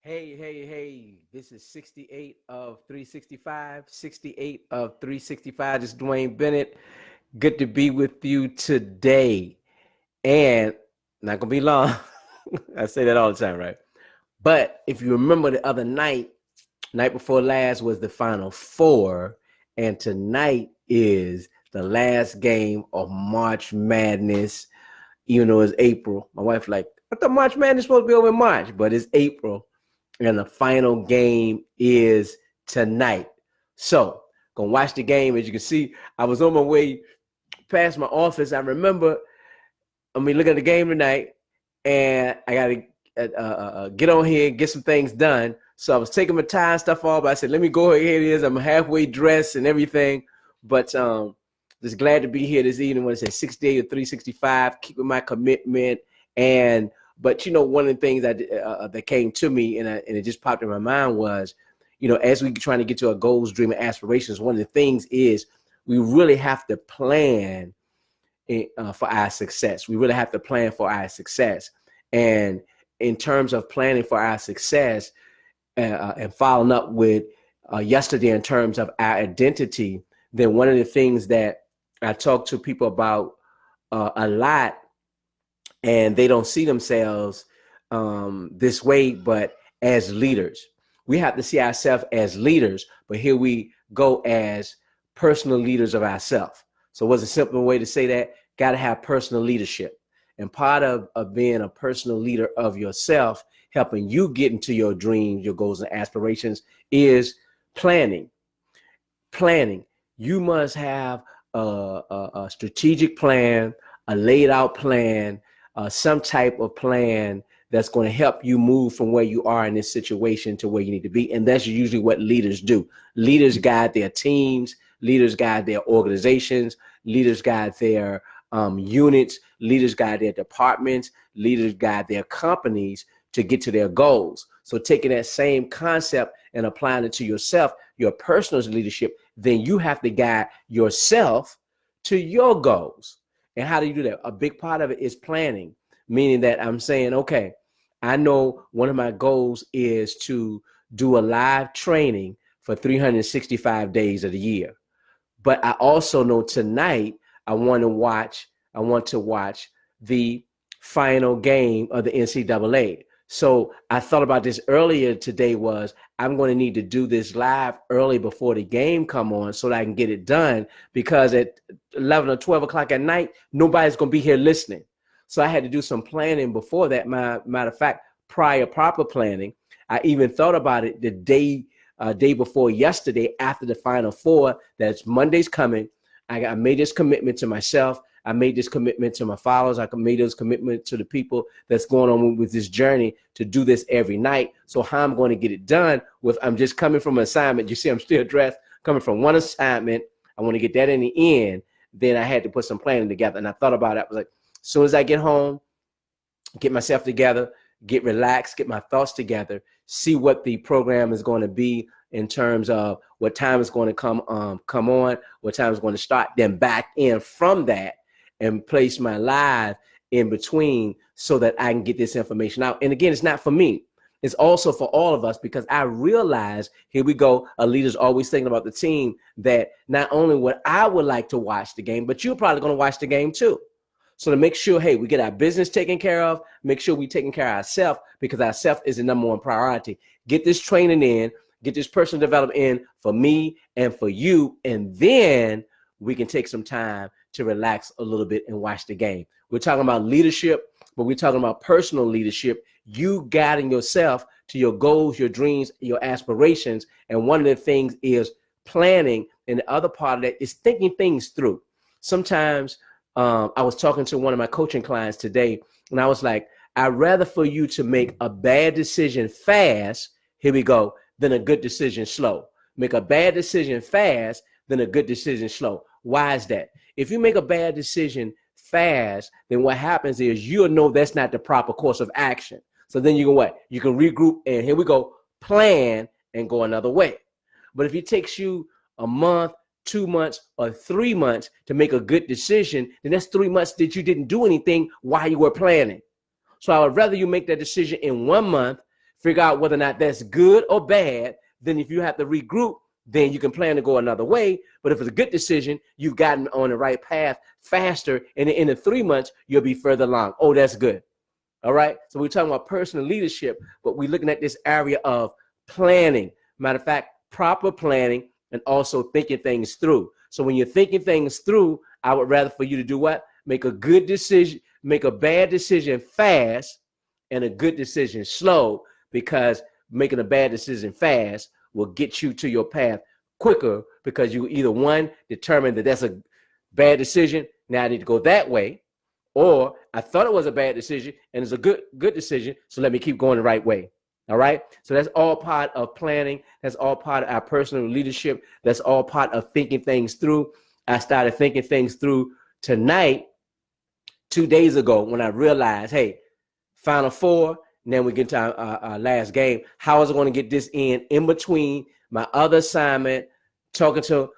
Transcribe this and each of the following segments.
Hey, this is 68 of 365. 68 of 365. This is Dwayne Bennett. Good to be with you today. And not going to be long. I say that all the time, right? But if you remember the other night before last was the Final Four. And tonight is the last game of March Madness. Even though it's April. My wife like, I thought March Madness was supposed to be over in March, but it's April. And the final game is tonight. So, gonna watch the game. As you can see, I was on my way past my office. I remember, looking at the game tonight, and I got to get on here and get some things done. So I was taking my time, stuff off. But I said, let me go ahead. Here it is. I'm halfway dressed and everything. But just glad to be here this evening. When I say 68 or 365, keeping my commitment. But one of the things that came to me and it just popped in my mind was, as we trying to get to our goals, dream, and aspirations, one of the things is we really have to plan for our success. We really have to plan for our success. And in terms of planning for our success and following up with yesterday in terms of our identity, then one of the things that I talk to people about a lot, and they don't see themselves this way, but as leaders. We have to see ourselves as leaders, but here we go as personal leaders of ourselves. So what's a simple way to say that? Got to have personal leadership. And part of being a personal leader of yourself, helping you get into your dreams, your goals, and aspirations is planning. Planning. You must have a strategic plan, a laid out plan, some type of plan that's going to help you move from where you are in this situation to where you need to be. And that's usually what leaders do. Leaders guide their teams, leaders guide their organizations, leaders guide their units, leaders guide their departments, leaders guide their companies to get to their goals. So taking that same concept and applying it to yourself, your personal leadership, then you have to guide yourself to your goals. And how do you do that? A big part of it is planning, meaning that I'm saying, okay, I know one of my goals is to do a live training for 365 days of the year. But I also know tonight I want to watch the final game of the NCAA. So I thought about this earlier today was I'm going to need to do this live early before the game come on so that I can get it done, because at 11 or 12 o'clock at night, nobody's going to be here listening. So I had to do some planning before that. Matter of fact, prior proper planning, I even thought about it the day before yesterday after the Final Four. That's Monday's coming. I made this commitment to myself. I made this commitment to my followers. I made this commitment to the people that's going on with this journey to do this every night. So how I'm going to get it done with, I'm just coming from an assignment. You see, I'm still dressed, coming from one assignment. I want to get that in the end. Then I had to put some planning together. And I thought about it. I was like, as soon as I get home, get myself together, get relaxed, get my thoughts together, see what the program is going to be in terms of what time is going to come on, what time is going to start, then back in from that and place my live in between so that I can get this information out. And again, it's not for me. It's also for all of us, because I realize, here we go, a leader's always thinking about the team, that not only would I would like to watch the game, but you're probably going to watch the game too. So to make sure, hey, we get our business taken care of, make sure we taking care of ourselves, because ourselves is the number one priority. Get this training in, get this personal development in for me and for you, and then we can take some time to relax a little bit and watch the game. We're talking about leadership, but we're talking about personal leadership, you guiding yourself to your goals, your dreams, your aspirations. And one of the things is planning, and the other part of that is thinking things through. Sometimes I was talking to one of my coaching clients today, and I was like, I'd rather for you to make a bad decision fast, here we go, than a good decision slow. Make a bad decision fast than a good decision slow. Why is that? If you make a bad decision fast, then what happens is you'll know that's not the proper course of action. So then you can what? You can regroup and here we go, plan and go another way. But if it takes you a month, 2 months, or 3 months to make a good decision, then that's 3 months that you didn't do anything while you were planning. So I would rather you make that decision in 1 month, figure out whether or not that's good or bad. Then if you have to regroup, then you can plan to go another way. But if it's a good decision, you've gotten on the right path faster. And in the 3 months, you'll be further along. Oh, that's good. All right. So we're talking about personal leadership, but we're looking at this area of planning. Matter of fact, proper planning and also thinking things through. So when you're thinking things through, I would rather for you to do what? Make a good decision, make a bad decision fast and a good decision slow, because making a bad decision fast will get you to your path quicker, because you either one, determine that that's a bad decision, now I need to go that way, or I thought it was a bad decision and it's a good decision, so let me keep going the right way. All right. So that's all part of planning. That's all part of our personal leadership. That's all part of thinking things through. I started thinking things through tonight, 2 days ago, when I realized, hey, Final Four, and then we get to our last game. How is I going to get this in between my other assignment, talking to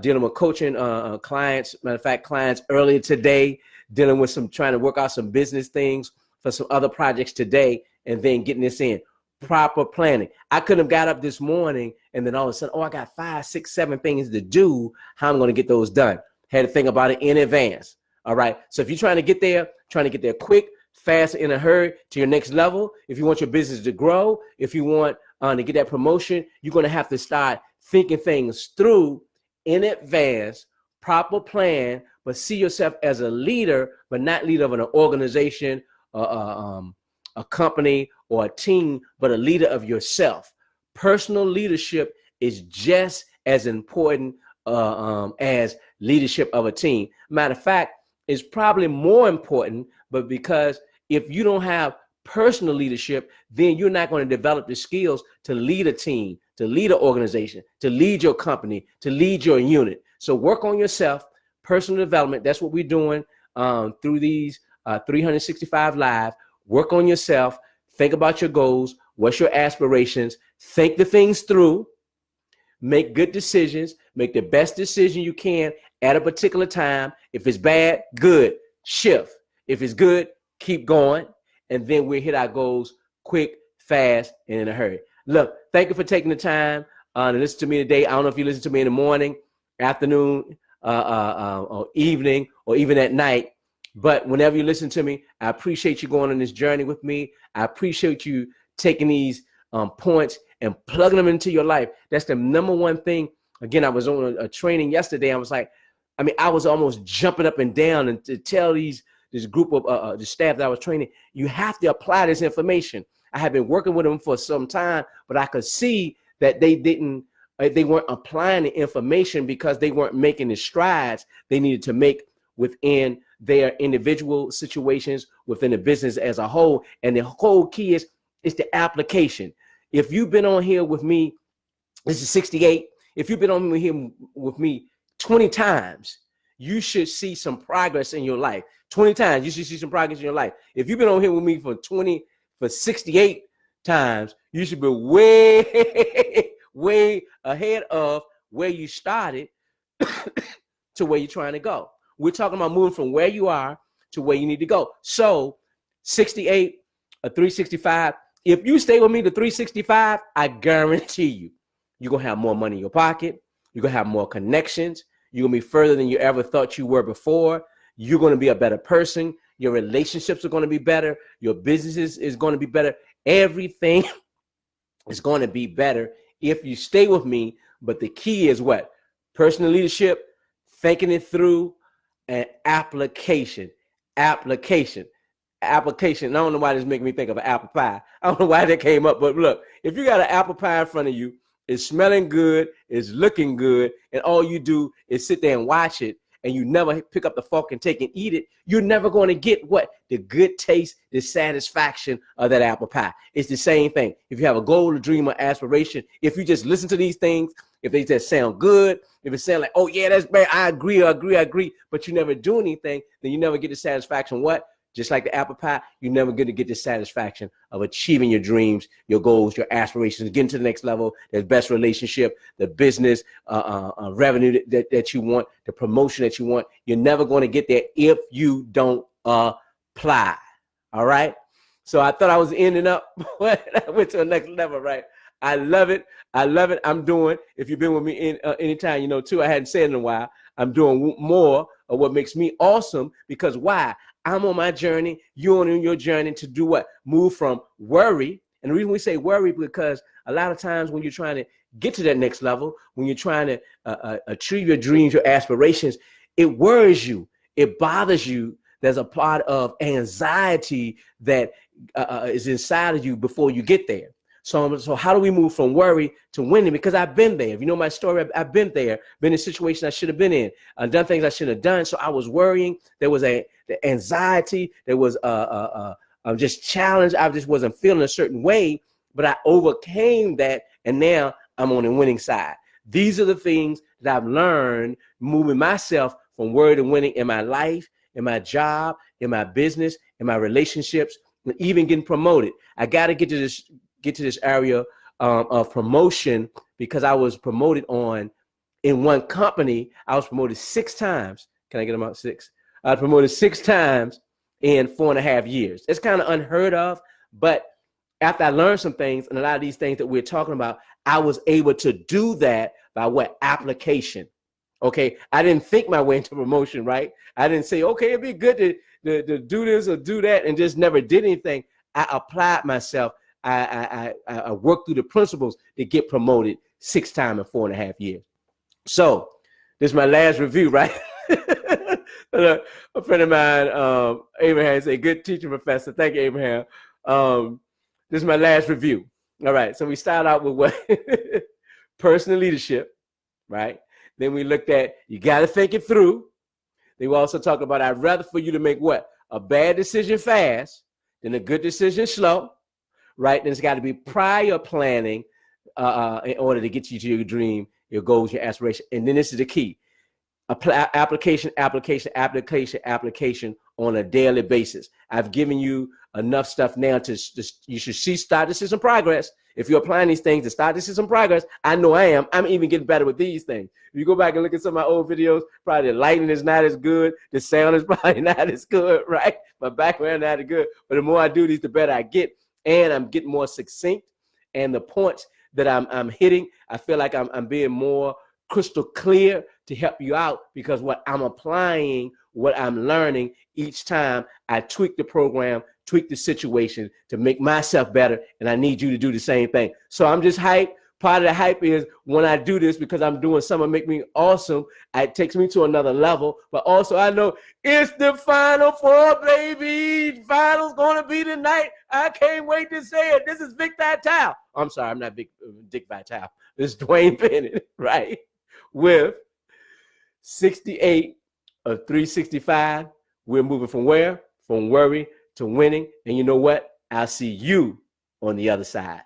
dealing with coaching clients, matter of fact, clients earlier today, dealing with trying to work out some business things for some other projects today, and then getting this in. Proper planning. I couldn't have got up this morning and then all of a sudden, I got 5, 6, 7 things to do. How I'm going to get those done. Had to think about it in advance. All right. So if you're trying to get there quick, fast, in a hurry to your next level, if you want your business to grow, if you want to get that promotion, you're going to have to start thinking things through in advance, proper plan, but see yourself as a leader, but not leader of an organization, a company or a team, but a leader of yourself. Personal leadership is just as important as leadership of a team. Matter of fact, it's probably more important, but because if you don't have personal leadership, then you're not going to develop the skills to lead a team, to lead an organization, to lead your company, to lead your unit. So work on yourself, personal development. That's what we're doing through these 365 Live. Work on yourself. Think about your goals. What's your aspirations? Think the things through. Make good decisions. Make the best decision you can at a particular time. If it's bad, good. Shift. If it's good, keep going. And then we'll hit our goals quick, fast, and in a hurry. Look, thank you for taking the time to listen to me today. I don't know if you listen to me in the morning, afternoon, or evening, or even at night. But whenever you listen to me, I appreciate you going on this journey with me. I appreciate you taking these points and plugging them into your life. That's the number one thing. Again, I was on a training yesterday. I was like, I was almost jumping up and down and to tell this group of the staff that I was training, you have to apply this information. I have been working with them for some time, but I could see that they weren't applying the information because they weren't making the strides they needed to make within their individual situations, within the business as a whole. And the whole key is the application. If you've been on here with me, this is 68. If you've been on here with me 20 times, you should see some progress in your life. 20 times, you should see some progress in your life. If you've been on here with me for 68 times, you should be way, way ahead of where you started to where you're trying to go. We're talking about moving from where you are to where you need to go. So 68, a 365. If you stay with me to 365, I guarantee you're going to have more money in your pocket. You're going to have more connections. You're going to be further than you ever thought you were before. You're going to be a better person. Your relationships are going to be better. Your business is going to be better. Everything is going to be better if you stay with me. But the key is what? Personal leadership, thinking it through, and application. Application. I don't know why this making me think of an apple pie. I don't know why that came up, but look, if you got an apple pie in front of you, it's smelling good, it's looking good, and all you do is sit there and watch it, and you never pick up the fork and take and eat it, you're never going to get what? The good taste, the satisfaction of that apple pie. It's the same thing. If you have a goal, a dream, or aspiration, if you just listen to these things, if they just sound good, if it sound like, oh yeah, that's bad, I agree, but you never do anything, then you never get the satisfaction. What? Just like the apple pie, you're never going to get the satisfaction of achieving your dreams, your goals, your aspirations, getting to the next level, the best relationship, the business, revenue that you want, the promotion that you want. You're never going to get there if you don't apply. All right. So I thought I was ending up when I went to the next level, right? I love it. I love it. I'm doing, if you've been with me in anytime, you know, too, I hadn't said in a while, I'm doing more of what makes me awesome, because why? I'm on my journey. You're on your journey to do what? Move from worry. And the reason we say worry, because a lot of times when you're trying to get to that next level, when you're trying to achieve your dreams, your aspirations, it worries you. It bothers you. There's a part of anxiety that is inside of you before you get there. So how do we move from worry to winning? Because I've been there. If you know my story, I've been there, been in situations I should have been in, done things I shouldn't have done. So I was worrying. There was the anxiety. There was just challenge. I just wasn't feeling a certain way, but I overcame that, and now I'm on the winning side. These are the things that I've learned moving myself from worry to winning in my life, in my job, in my business, in my relationships, and even getting promoted. I got to get to this area of promotion, because I was promoted in one company. I was promoted 6 times. Can I get them out? 6? I was promoted 6 times in 4.5 years. It's kind of unheard of, but after I learned some things, and a lot of these things that we're talking about, I was able to do that by what? Application. Okay, I didn't think my way into promotion, right? I didn't say, okay, it'd be good to do this or do that, and just never did anything. I applied myself. I worked through the principles to get promoted 6 times in 4.5 years. So this is my last review, right? A friend of mine, Abraham, said, good teacher, professor. Thank you, Abraham. This is my last review. All right, so we start out with what? Personal leadership, right? Then we looked at, you got to think it through. Then we also talked about, I'd rather for you to make what? A bad decision fast than a good decision slow, right? Then it's got to be prior planning in order to get you to your dream, your goals, your aspiration. And then this is the key. Application on a daily basis. I've given you enough stuff now to you should start to see some progress. If you're applying these things to start to see some progress, I know I am. I'm even getting better with these things. If you go back and look at some of my old videos, probably the lighting is not as good. The sound is probably not as good, right? My background not as good. But the more I do these, the better I get. And I'm getting more succinct. And the points that I'm hitting, I feel like I'm being more crystal clear to help you out, because what I'm applying, what I'm learning each time I tweak the program, tweak the situation to make myself better. And I need you to do the same thing. So I'm just hyped. Part of the hype is when I do this, because I'm doing something make me awesome, it takes me to another level. But also I know it's the Final Four, baby. Finals going to be tonight. I can't wait to say it. This is Vic Vitale. I'm sorry, I'm not Dick Vitale. This is Dwayne Bennett, right? With 68 of 365. We're moving from where? From worry to winning. And you know what? I'll see you on the other side.